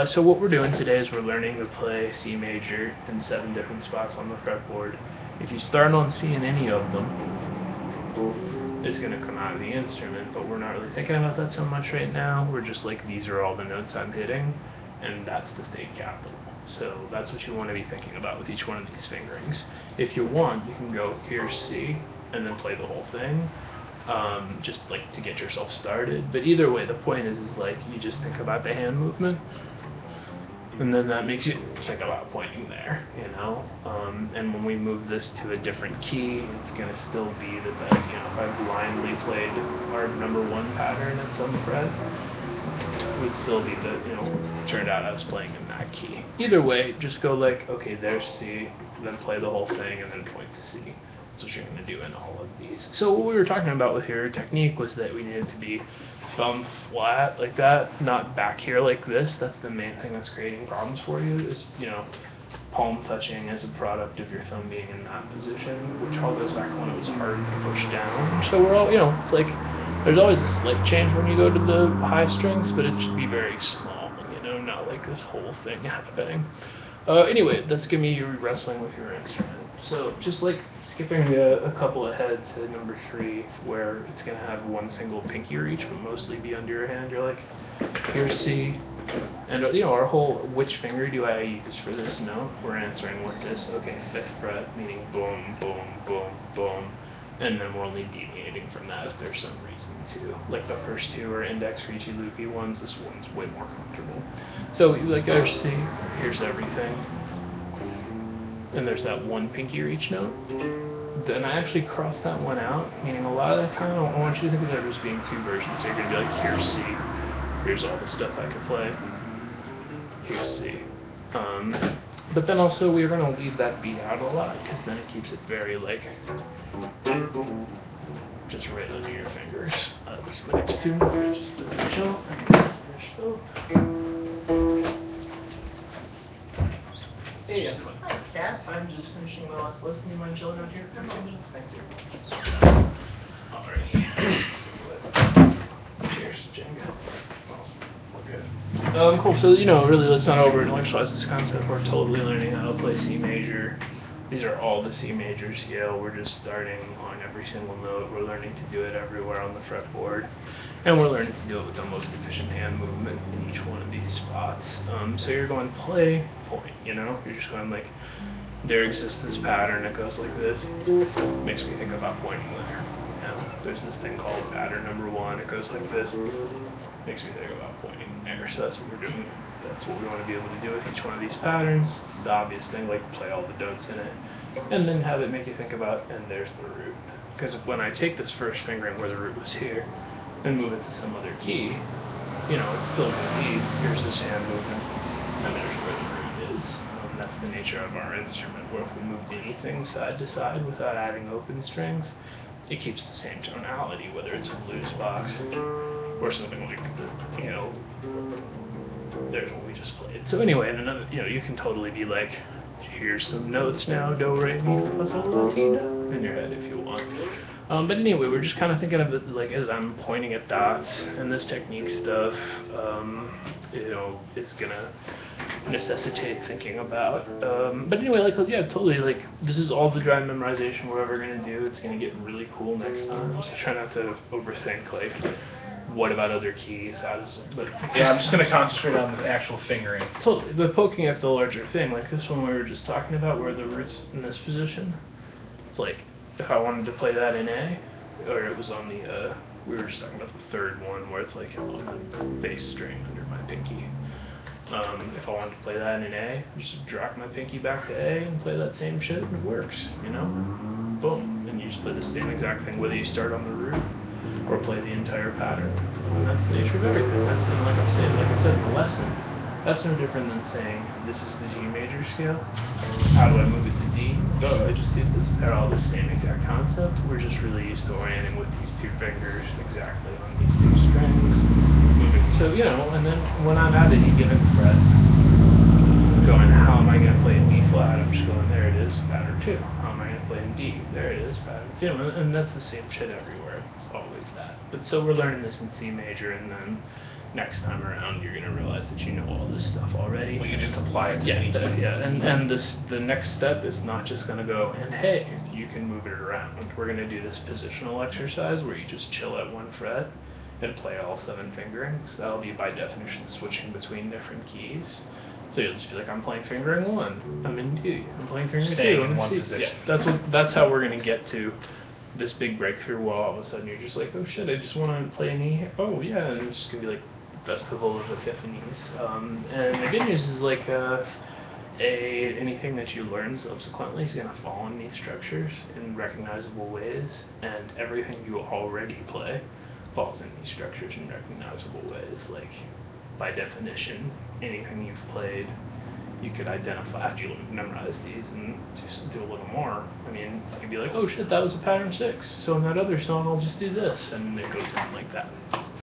So what we're doing today is we're learning to play C major in 7 different spots on the fretboard. If you start on C in any of them, it's going to come out of the instrument, but we're not really thinking about that so much right now. We're just like, these are all the notes I'm hitting, and that's the state capital. So that's what you want to be thinking about with each one of these fingerings. If you want, you can go here C, and then play the whole thing. Just like to get yourself started. But either way, the point is like you just think about the hand movement, and then that makes you think about pointing there, you know. And when we move this to a different key, it's going to still be that, you know, if I blindly played our number 1 pattern at some fret, it would still be the, you know, turned out I was playing in that key. Either way, just go like, okay, there's C, then play the whole thing, and then point to C. That's what you're going to do in all of these. So what we were talking about with your technique was that we needed to be thumb flat like that, not back here like this. That's the main thing that's creating problems for you, is, you know, palm touching as a product of your thumb being in that position, which all goes back to when it was hard to push down. So we're all, you know, it's like there's always a slight change when you go to the high strings, but it should be very small, you know, not like this whole thing happening. Anyway, that's gonna be you wrestling with your instrument. So just like skipping a couple ahead to number 3, where it's gonna have one single pinky reach, but mostly be under your hand. You're like, here's C, and you know our whole which finger do I use for this note? We're answering with this. Okay, 5th fret, meaning boom, boom, boom, boom. And then we're only deviating from that if there's some reason to. Like the first 2 are index reachy loopy ones, this one's way more comfortable. So you like there's C, here's everything. And there's that one pinky reach note. Then I actually crossed that one out, meaning a lot of the time I want you to think of there as being 2 versions. So you're gonna be like, here's C, here's all the stuff I could play, here's C. But then also we're going to leave that B out a lot, because then it keeps it very like just right under your fingers. This is my next tune. Just chill. Hey, yes, Cass, I'm just finishing the last lesson. You mind chilling out here for a few minutes? Thank you. Alrighty. Cheers, Jenga. Awesome. Cool. So, you know, really, let's not over-intellectualize this concept. We're totally learning how to play C major. These are all the C major scale. We're just starting on every single note. We're learning to do it everywhere on the fretboard. And we're learning to do it with the most efficient hand movement in each one of these spots. So you're going play, point, you know? You're just going like, there exists this pattern that goes like this. Makes me think about pointing there. You know? There's this thing called pattern number 1. It goes like this. Makes me think about pointing there. So that's what we're doing. That's what we want to be able to do with each one of these patterns. The obvious thing, like play all the notes in it, and then have it make you think about, and there's the root. Because when I take this first fingering where the root was here, and move it to some other key, you know, it's still going to be, here's this hand movement, and there's where the root is. And that's the nature of our instrument, where if we moved anything side to side without adding open strings, it keeps the same tonality, whether it's a blues box or something like, you know, there's what we just played. So anyway, and another, you know, you can totally be like, here's some notes now, do, re, mi, fa, sol, la, ti, do, in your head if you want. But anyway, we're just kind of thinking of it like as I'm pointing at dots, and this technique stuff, you know, is gonna necessitate thinking about. But anyway, like, yeah, totally, like, this is all the dry memorization we're ever gonna do. It's gonna get really cool next time, so try not to overthink, like, what about other keys? But yeah, I'm just going to concentrate on the actual fingering. Totally, but poking at the larger thing, like this one we were just talking about, where the root's in this position. It's like, if I wanted to play that in A, or it was on the, we were just talking about the 3rd one, where it's like on the bass string under my pinky. If I wanted to play that in A, just drop my pinky back to A and play that same shit, and it works, you know? Boom. And you just play the same exact thing, whether you start on the root or play the entire pattern. And that's the nature of everything. That's the, like I said in the lesson, that's no different than saying, this is the G major scale. How do I move it to D? Oh, I just did this. They're all the same exact concept. We're just really used to orienting with these 2 fingers exactly on these 2 strings. Moving. So, you know, and then when I'm at any given fret, going, how am I going to play in B flat? I'm just going, there it is, pattern 2. How am I going to play in D? There it is, pattern 2. And that's the same shit everywhere. It's always that. But so we're learning this in C major, and then next time around you're gonna realize that you know all this stuff already. We can just apply it to Yeah, anything. and the next step is not just gonna go and hey, you can move it around. We're gonna do this positional exercise where you just chill at one fret and play all 7 fingerings. That'll be by definition switching between different keys. So you'll just be like, I'm playing fingering 1, I'm in D. I'm playing fingering 2, Staying I'm in one C. position. Yeah, that's how we're gonna get to this big breakthrough where all of a sudden you're just like, oh shit, I just want to play an E. Oh yeah, and it's just gonna be like Festival of Epiphanies. And the good news is like anything that you learn subsequently is gonna fall in these structures in recognizable ways, and everything you already play falls in these structures in recognizable ways. Like by definition, anything you've played, you could identify after you memorize these and just do a little more. I mean, you could be like, oh shit, that was a pattern 6, so in that other song I'll just do this, and it goes down like that.